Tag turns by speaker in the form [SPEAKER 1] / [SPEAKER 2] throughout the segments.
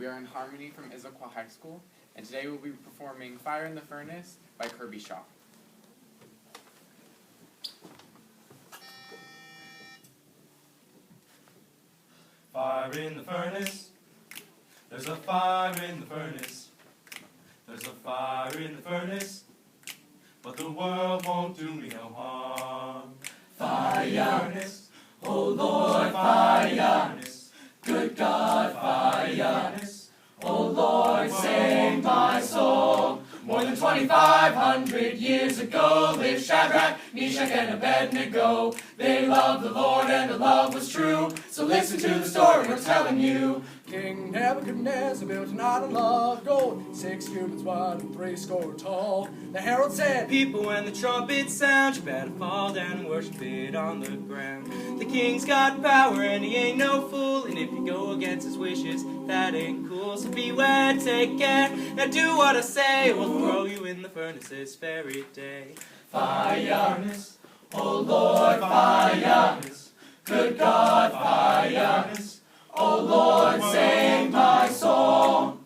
[SPEAKER 1] we are in harmony from Issaquah High School, and today we'll be performing Fire in the Furnace by Kirby Shaw.
[SPEAKER 2] Fire in the furnace, there's a fire in the furnace, there's a fire in the furnace, but the world won't do me no harm. Fire, furnace, oh Lord, fire, good God, fire, oh Lord, save my soul. More than 2,500 years ago lived Shadrach, Meshach, and Abednego. They loved the Lord and the love was true. So listen to the story we're telling you.
[SPEAKER 3] King Nebuchadnezzar built an idol of gold, 6 cubits wide and 80 tall. The herald said,
[SPEAKER 2] "People, when the trumpet sounds, you better fall down and worship it on the ground. The king's got power and he ain't no fool, and if you go against his wishes, that ain't cool. So beware, take care, now do what I say, or we'll throw you in the furnace this very day." Fire, oh Lord, fire, good God, fire, oh Lord, save my soul.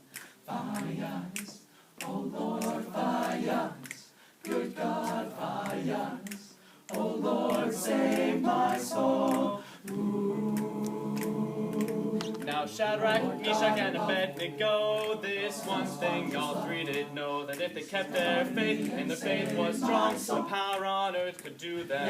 [SPEAKER 2] Fire, oh Lord, fire, good God, fire, oh Lord, save my soul.
[SPEAKER 4] Now Shadrach, Meshach, and Abednego, this one thing all three did know, that if they kept their faith, and their faith was strong, no power on earth could do them.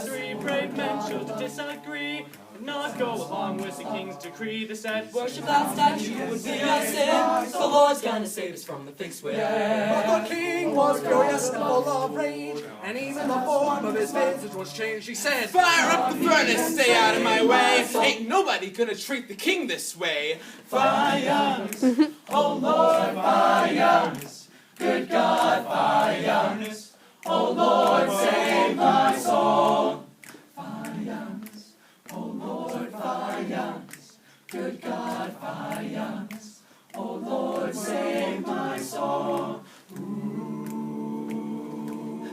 [SPEAKER 4] So the 3 brave men chose to disagree, would not go along with the king's decree. They said,
[SPEAKER 5] "Worship that statue would be a sin. The Lord's gonna save us from the fixed way."
[SPEAKER 3] But the king was furious and full of rage, and even the form of his visage was changed. He said,
[SPEAKER 6] "Fire up the furnace, stay out of my way. Ain't nobody gonna treat the king this way."
[SPEAKER 2] Fire, oh Lord, fire, good God, fire, oh Lord, save my soul. Fire, oh Lord, fire, good God, fire, oh Lord, save my soul.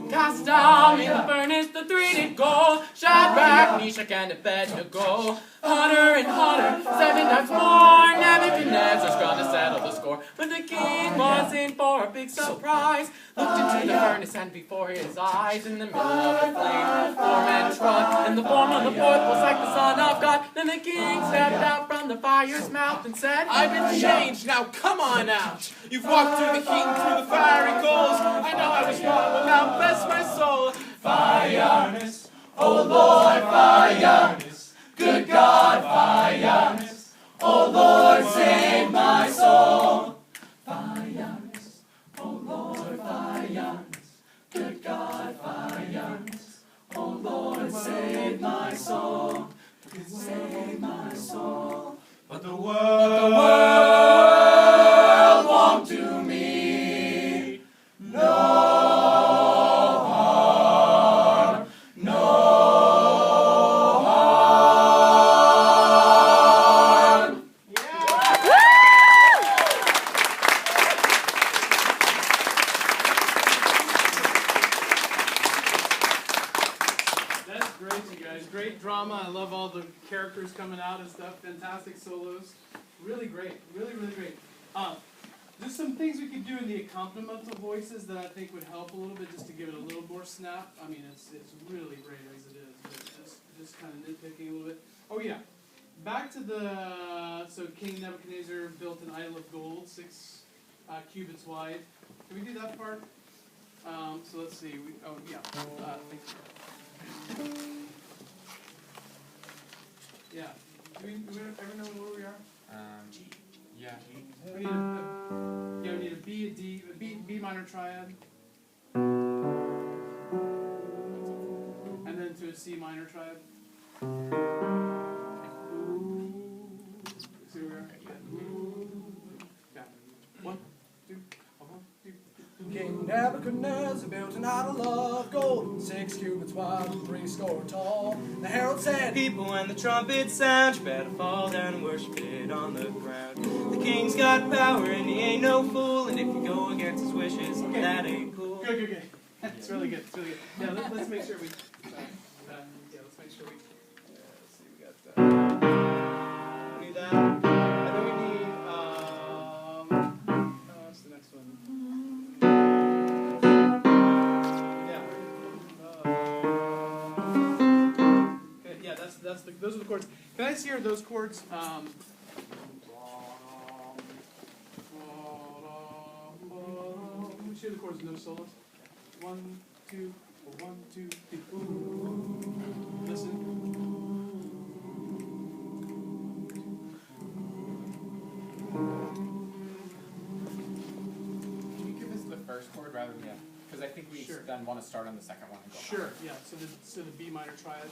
[SPEAKER 4] cast down in the furnace the 3 did go. Shadrach, Meshach, and Abednego. Hotter and hotter, 7 times more. Nebuchadnezzar's gonna settle the score. But the king was in for a big surprise. Looked into the furnace, and before his eyes, in the middle of the flame, 4 men trod, and the form of the 4th was like the Son of God. Then the king stepped out from the fire's mouth and said,
[SPEAKER 6] "I've been changed, now come on out. You've walked through the heat and through the fiery coals. I know I was wrong, but now bless my soul."
[SPEAKER 2] Fire, oh Lord, fire, good God, fire, oh Lord, save my soul. Fire, oh Lord, fire, good God, fire, oh Lord, save my soul, save my soul. But the world won't do me no.
[SPEAKER 7] Great drama. I love all the characters coming out and stuff. Fantastic solos. Really great. Really, really great. There's some things we could do in the accompaniment voices that I think would help a little bit, just to give it a little more snap. I mean, it's really great as it is, but just kind of nitpicking a little bit. Oh yeah, back to so King Nebuchadnezzar built an idol of gold, 6 cubits wide. Can we do that part? So let's see. Thank you. Yeah. Do we ever know where we are?
[SPEAKER 1] Yeah.
[SPEAKER 7] We need a B, a D, a B minor triad. And then to a C minor triad. See where we are? Yeah. 1, 2, 1, 2, 3.
[SPEAKER 3] King Nebuchadnezzar built an idol of gold, 6 cubits wide and 80 tall. The herald said,
[SPEAKER 2] "People, when the trumpet sounds, you better fall down and worship it on the ground. The king's got power and he ain't no fool, and if you go against his wishes, that ain't cool."
[SPEAKER 7] Good. It's really good. It's really good. Yeah, let's make sure we. Let's make sure we. Let's see, we got that. We need that, and then we need those are the chords. Can I just hear those chords? Let me hear the chords with no solos. 1, 2, 1, 2, 3. Ooh. Listen.
[SPEAKER 1] Can you give us the first chord rather than because I think we
[SPEAKER 7] Sure.
[SPEAKER 1] then want to start on the second one and go.
[SPEAKER 7] Sure, yeah. So the B minor triad.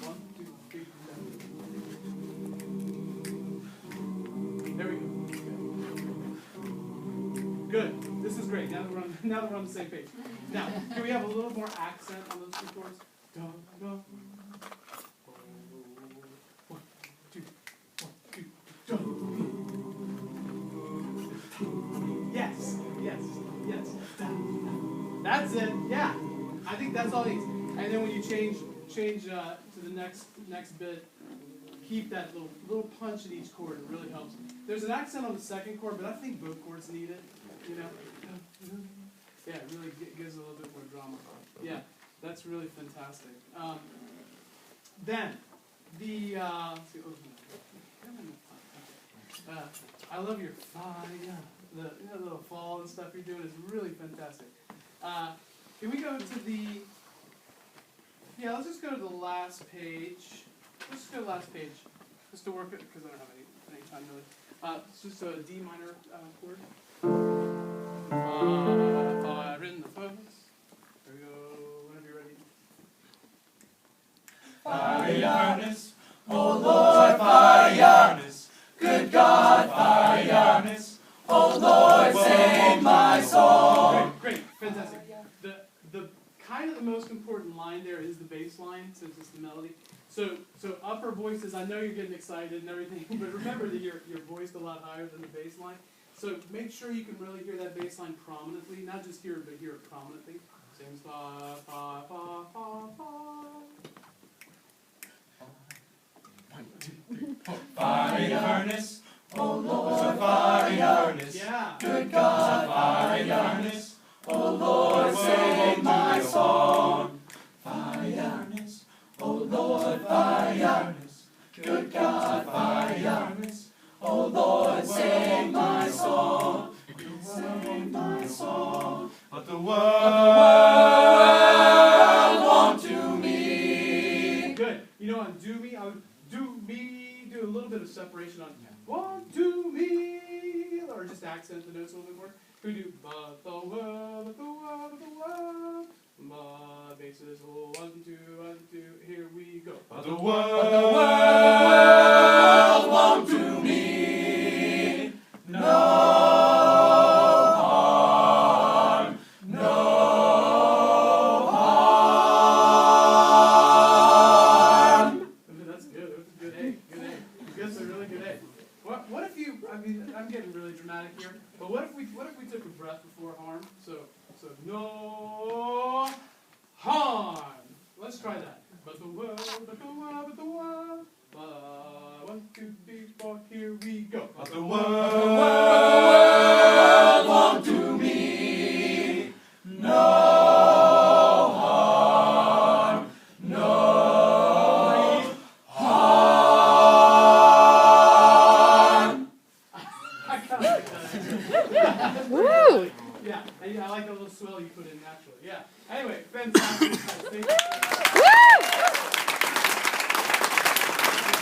[SPEAKER 7] One, two, three, there we go. Good. This is great. Now that we're on the same page. Now, can we have a little more accent on those two chords? Da, da. 1, 2, 1, 2, da. Yes, yes, yes. That's it. Yeah, I think that's all it needs. And then when you change to the next bit, keep that little punch in each chord. It really helps. There's an accent on the second chord, but I think both chords need it. You know. Yeah, it really gives a little bit more drama. Yeah, that's really fantastic. Then the let's see, I love your the little fall and stuff you're doing is really fantastic. Can we go to the? Yeah, let's just go to the last page. Let's just go to the last page, just to work it because I don't have any time really. It's just a D minor chord. Fire in the furnace. There we go. Whenever you're ready.
[SPEAKER 2] Fire furnace, oh Lord, fire furnace. Good God, fire furnace, oh Lord, save my soul.
[SPEAKER 7] Great, fantastic. The kind of the most important line there is the bass line, since it's the melody. So upper voices, I know you're getting excited and everything, but remember that you're voiced a lot higher than the bass line. So make sure you can really hear that bass line prominently, not just hear it, but hear it prominently. Same fa, fa, fa, fa, fa.
[SPEAKER 1] 1, 2, 3, 4.
[SPEAKER 2] Fire furnace, oh Lord, fire furnace.
[SPEAKER 7] Yeah.
[SPEAKER 2] Good God, fire furnace, oh Lord, save my soul. Fire furnace, oh Lord, fire furnace. Good God, fire furnace, oh Lord, save my soul. Save my soul. But the world won't do me.
[SPEAKER 7] Good. You know, on do me, I would do a little bit of separation on want to me, or just accent the notes a little bit more. Can we do but the world, but the world, but the world. My basis, oh, 1, 2, 1, 2, here we go.
[SPEAKER 2] But the world won't do me no harm, no harm.
[SPEAKER 7] That's good. That's a good A. Good A. That's a really good A. What if you? I mean, I'm getting really dramatic here. But what if we took a breath before harm? So no harm. Let's try that. But the world, but the world, but the world. 1, 2, 3, 4, here we go.
[SPEAKER 2] But the world won't do me no harm, no harm.
[SPEAKER 7] I kind of like that.
[SPEAKER 5] Woo!
[SPEAKER 7] Yeah, I like the little swell you put in naturally. Yeah. Anyway, fantastic.